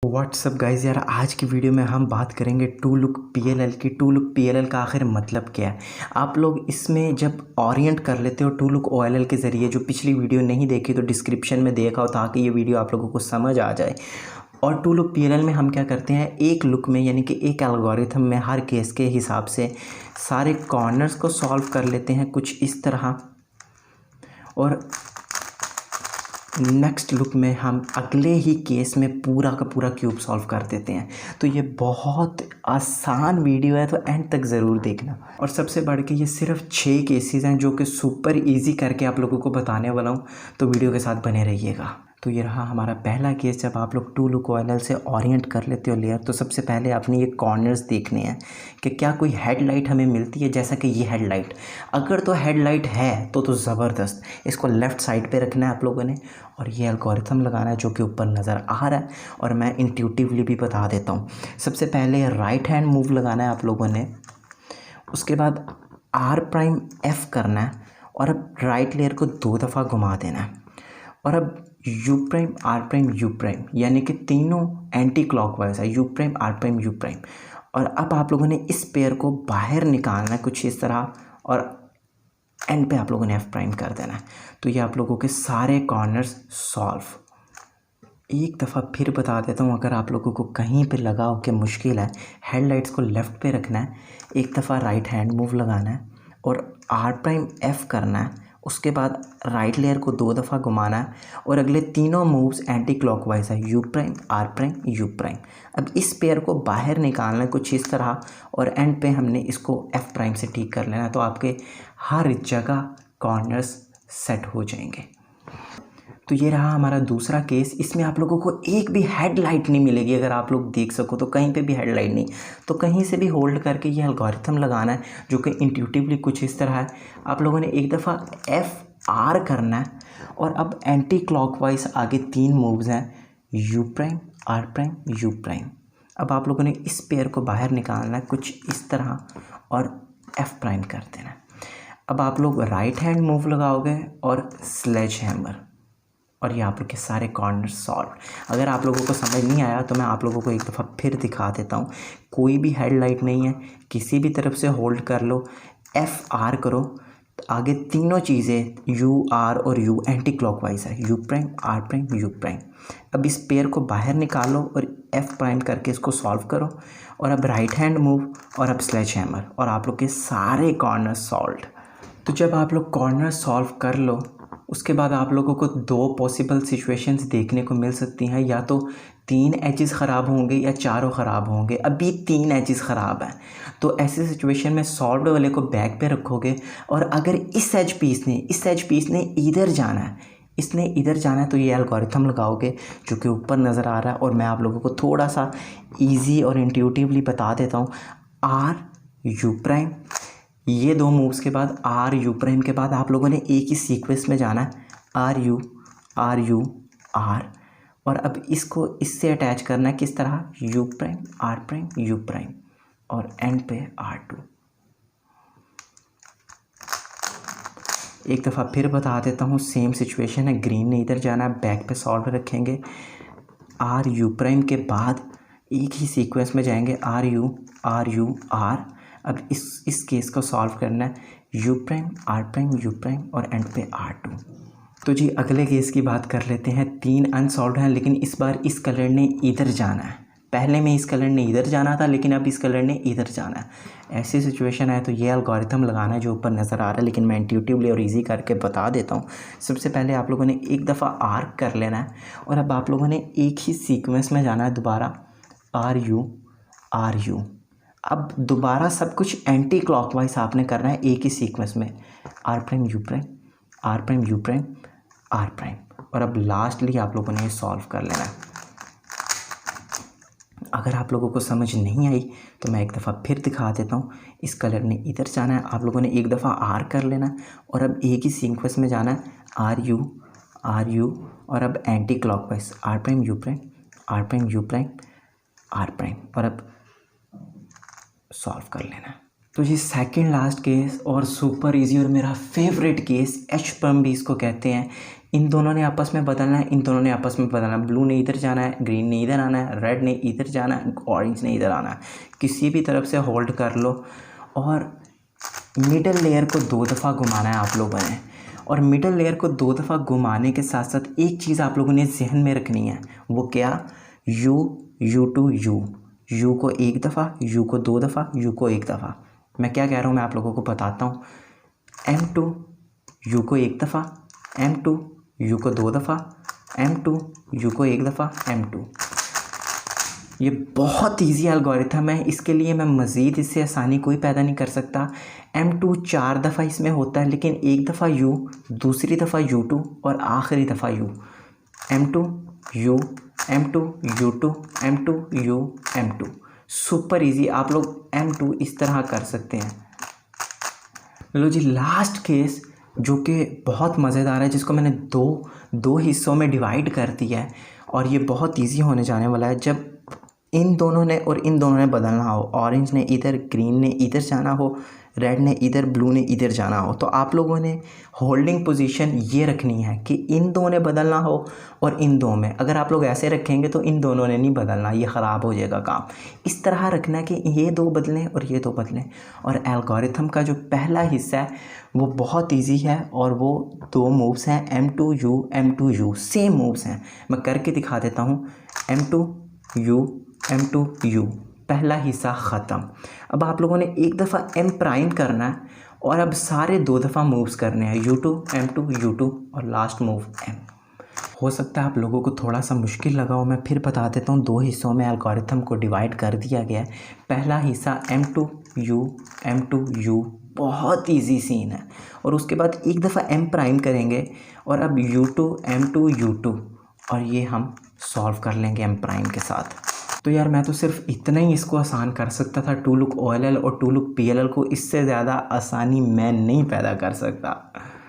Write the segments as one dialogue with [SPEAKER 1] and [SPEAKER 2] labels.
[SPEAKER 1] WhatsApp guys यार, आज की वीडियो में हम बात करेंगे टू लुक पीएलएल की। टू लुक पीएलएल का आखिर मतलब क्या है। आप लोग इसमें जब ओरिएंट कर लेते हो टू लुक ओएलएल के ज़रिए, जो पिछली वीडियो नहीं देखी तो डिस्क्रिप्शन में देखा हो ताकि ये वीडियो आप लोगों को समझ आ जाए। और टू लुक पीएलएल में हम क्या करते हैं, एक लुक में यानी कि एक एल्गोरिथम में हर केस के हिसाब से सारे कॉर्नर्स को सॉल्व कर लेते हैं कुछ इस तरह, और नेक्स्ट लुक में हम अगले ही केस में पूरा का पूरा क्यूब सॉल्व कर देते हैं। तो ये बहुत आसान वीडियो है, तो एंड तक ज़रूर देखना। और सबसे बढ़ के ये सिर्फ 6 केसेस हैं जो कि सुपर इजी करके आप लोगों को बताने वाला हूँ, तो वीडियो के साथ बने रहिएगा। तो ये रहा हमारा पहला केस। जब आप लोग टू लुक ओएलएल से ओरिएंट कर लेते हो लेयर, तो सबसे पहले अपने ये कॉर्नर्स देखने हैं कि क्या कोई हेडलाइट हमें मिलती है। जैसा कि ये हेडलाइट, अगर तो हेडलाइट है तो ज़बरदस्त, इसको लेफ़्ट साइड पे रखना है आप लोगों ने, और ये एल्गोरिथम लगाना है जो कि ऊपर नज़र आ रहा है। और मैं इंट्यूटिवली भी बता देता हूँ। सबसे पहले राइट हैंड मूव लगाना है आप लोगों ने, उसके बाद R'F करना है, और अब राइट लेयर को 2 दफ़ा घुमा देना है, और अब U', R', U', यानी कि तीनों एंटी क्लॉकवाइज है, U', R', U'। और अब आप लोगों ने इस पेयर को बाहर निकालना है कुछ इस तरह, और एंड पे आप लोगों ने F' कर देना है। तो ये आप लोगों के सारे कॉर्नर्स सॉल्व। एक दफ़ा फिर बता देता हूँ, अगर आप लोगों को कहीं पे लगा हो कि मुश्किल है, हेडलाइट्स को लेफ़्ट पे रखना है, एक दफ़ा राइट हैंड मूव लगाना है, और R', F करना है, उसके बाद राइट लेयर को 2 दफ़ा घुमाना है, और अगले तीनों मूव्स एंटी क्लॉकवाइज है, U', R', U'। अब इस पेयर को बाहर निकालना है कुछ इस तरह, और एंड पे हमने इसको F' से ठीक कर लेना है। तो आपके हर जगह कॉर्नर्स सेट हो जाएंगे। तो ये रहा हमारा दूसरा केस। इसमें आप लोगों को एक भी हेडलाइट नहीं मिलेगी। अगर आप लोग देख सको तो कहीं पे भी हेडलाइट नहीं, तो कहीं से भी होल्ड करके ये एल्गोरिथम लगाना है जो कि इंट्यूटिवली कुछ इस तरह है। आप लोगों ने एक दफ़ा FR करना है, और अब एंटी क्लॉकवाइज आगे 3 मूव्स हैं, U', R', U'। अब आप लोगों ने इस पेयर को बाहर निकालना है कुछ इस तरह, और F' कर देना है। अब आप लोग राइट हैंड मूव लगाओगे और स्लेज हैमर, और ये आप लोग के सारे कॉर्नर सॉल्व। अगर आप लोगों को समझ नहीं आया तो मैं आप लोगों को एक दफ़ा फिर दिखा देता हूँ। कोई भी हेडलाइट नहीं है, किसी भी तरफ से होल्ड कर लो, FR करो, आगे तीनों चीज़ें UR और U एंटी क्लॉकवाइज है, U', R', U'। अब इस पेयर को बाहर निकालो और F' करके इसको सॉल्व करो, और अब राइट हैंड मूव, और अब स्लेज हैमर, और आप लोग के सारे कॉर्नर सॉल्व। तो जब आप लोग कॉर्नर सॉल्व कर लो, उसके बाद आप लोगों को 2 पॉसिबल सिचुएशंस देखने को मिल सकती हैं। या तो 3 एजेस ख़राब होंगे या चारों ख़राब होंगे। अभी 3 एजेस ख़राब हैं, तो ऐसी सिचुएशन में सॉल्व्ड वाले को बैक पे रखोगे, और अगर इस एज पीस ने इधर जाना है, इसने इधर जाना है, तो ये एल्गोरिथम लगाओगे जो कि ऊपर नज़र आ रहा है। और मैं आप लोगों को थोड़ा सा ईजी और इंट्यूटिवली बता देता हूँ। R', ये 2 मूव्स के बाद R', के बाद आप लोगों ने एक ही सीक्वेंस में जाना है, RU, RU, R। और अब इसको इससे अटैच करना है किस तरह, U', R', U', और एंड पे R2। एक दफ़ा फिर बता देता हूँ, सेम सिचुएशन है। ग्रीन ने इधर जाना है, बैक पे सॉल्व रखेंगे, RU' के बाद एक ही सीक्वेंस में जाएंगे, RU, RU, R। अब इस केस को सॉल्व करना है, U', R', U', और एंड पे R2। तो जी अगले केस की बात कर लेते हैं। 3 अनसॉल्व्ड हैं, लेकिन इस बार इस कलर ने इधर जाना है। पहले में इस कलर ने इधर जाना था, लेकिन अब इस कलर ने इधर जाना है। ऐसी सिचुएशन है तो ये एल्गोरिथम लगाना है जो ऊपर नज़र आ रहा है, लेकिन मैं इंट्यूटिवली और ईजी करके बता देता हूँ। सबसे पहले आप लोगों ने एक दफ़ा आर्क कर लेना है, और अब आप लोगों ने एक ही सीक्वेंस में जाना है दोबारा, RU, RU। अब दोबारा सब कुछ एंटी क्लॉकवाइज आपने करना है एक ही सीक्वेंस में, R', U', R', U', R'। और अब लास्टली आप लोगों ने ये सॉल्व कर लेना है। अगर आप लोगों को समझ नहीं आई तो मैं एक दफ़ा फिर दिखा देता हूँ। इस कलर ने इधर जाना है, आप लोगों ने एक दफ़ा R कर लेना है, और अब एक ही सीक्वेंस में जाना है, RU, RU, और अब anti clockwise R', U', R', U', R', और अब सॉल्व कर लेना। तो ये सेकंड लास्ट केस और सुपर इजी और मेरा फेवरेट केस, H' भी इसको कहते हैं। इन दोनों ने आपस में बदलना है, इन दोनों ने आपस में बदलना है। ब्लू ने इधर जाना है, ग्रीन ने इधर आना है, रेड ने इधर जाना है, ऑरेंज ने इधर आना है। किसी भी तरफ से होल्ड कर लो और मिडल लेयर को 2 दफ़ा घुमाना है आप लोगों ने। और मिडल लेयर को 2 दफ़ा घुमाने के साथ साथ एक चीज़ आप लोगों ने जहन में रखनी है, वो क्या, यू को 1 दफ़ा, यू को 2 दफ़ा, यू को 1 दफ़ा। मैं क्या कह रहा हूँ मैं आप लोगों को बताता हूँ। M2 यू को 1 दफ़ा, M2 यू को 2 दफ़ा, M2 यू को 1 दफ़ा, M2। ये बहुत इजी एल्गोरिथम है, इसके लिए मैं मज़ीद इससे आसानी कोई पैदा नहीं कर सकता। M2 4 दफ़ा इसमें होता है, लेकिन 1 दफ़ा U, दूसरी दफ़ा U2 और आखिरी दफ़ा U। M2 U, M2 U2, M2 U, M2। Super easy, आप लोग M2 इस तरह कर सकते हैं। लो जी, लास्ट केस जो कि बहुत मज़ेदार है, जिसको मैंने दो हिस्सों में डिवाइड कर दिया है और ये बहुत इजी होने जाने वाला है। जब इन दोनों ने और इन दोनों ने बदलना हो, ऑरेंज ने इधर, ग्रीन ने इधर जाना हो, रेड ने इधर, ब्लू ने इधर जाना हो, तो आप लोगों ने होल्डिंग पोजीशन ये रखनी है कि इन दो ने बदलना हो और इन दो में। अगर आप लोग ऐसे रखेंगे तो इन दोनों ने नहीं बदलना, ये ख़राब हो जाएगा काम। इस तरह रखना है कि ये 2 बदलें और ये 2 बदलें। और एल्गोरिथम का जो पहला हिस्सा है वो बहुत ईजी है और वो 2 मूव्स हैं, M2U, M2U, सेम मूव्स हैं। मैं करके दिखा देता हूँ। M2U, M2U, पहला हिस्सा ख़त्म। अब आप लोगों ने एक दफ़ा M प्राइम करना है और अब सारे 2 दफ़ा मूव्स करने हैं, U2, M2, U2 और लास्ट मूव M। हो सकता है आप लोगों को थोड़ा सा मुश्किल लगा हो, मैं फिर बता देता हूँ। 2 हिस्सों में एल्गोरिथम को डिवाइड कर दिया गया है। पहला हिस्सा M2U, M2U, बहुत ईजी सीन है। और उसके बाद एक दफ़ा M प्राइम करेंगे और अब U2, M2, U2 और ये हम सॉल्व कर लेंगे M प्राइम के साथ। तो यार मैं तो सिर्फ इतना ही इसको आसान कर सकता था, टू लुक OLL और टू लुक PLL को। इससे ज़्यादा आसानी मैं नहीं पैदा कर सकता।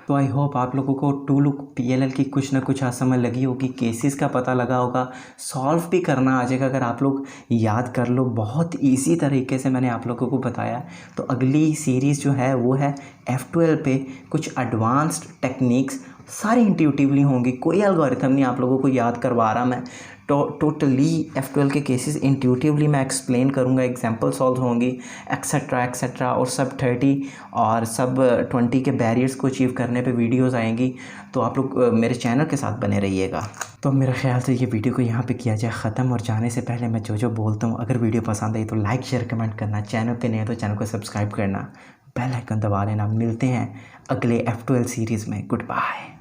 [SPEAKER 1] तो आई होप आप लोगों को टू लुक PLL की कुछ ना कुछ समझ लगी होगी, केसेस का पता लगा होगा, सॉल्व भी करना आ जाएगा अगर आप लोग याद कर लो। बहुत इजी तरीके से मैंने आप लोगों को बताया। तो अगली सीरीज़ जो है वो है F12 पे कुछ एडवांस्ड टेक्निक्स, सारी इंट्यूटिवली होंगी। कोई एल्गोरिथम नहीं आप लोगों को याद करवा रहा मैं, टोटली F12 के केसेस इंट्यूटिवली मैं एक्सप्लेन करूँगा, एग्जांपल सॉल्व होंगी, एक्सेट्रा एक्सेट्रा। और सब 30 और सब 20 के बैरियर्स को अचीव करने पे वीडियोस आएंगी। तो आप लोग मेरे चैनल के साथ बने रहिएगा। तो मेरे ख्याल से ये वीडियो को यहाँ पे किया जाए ख़त्म। और जाने से पहले मैं जो बोलता हूँ, अगर वीडियो पसंद आई तो लाइक शेयर कमेंट करना, चैनल पे नहीं है तो चैनल को सब्सक्राइब करना, बेल आइकन दबा लेना। मिलते हैं अगले F12 सीरीज़ में। Good bye.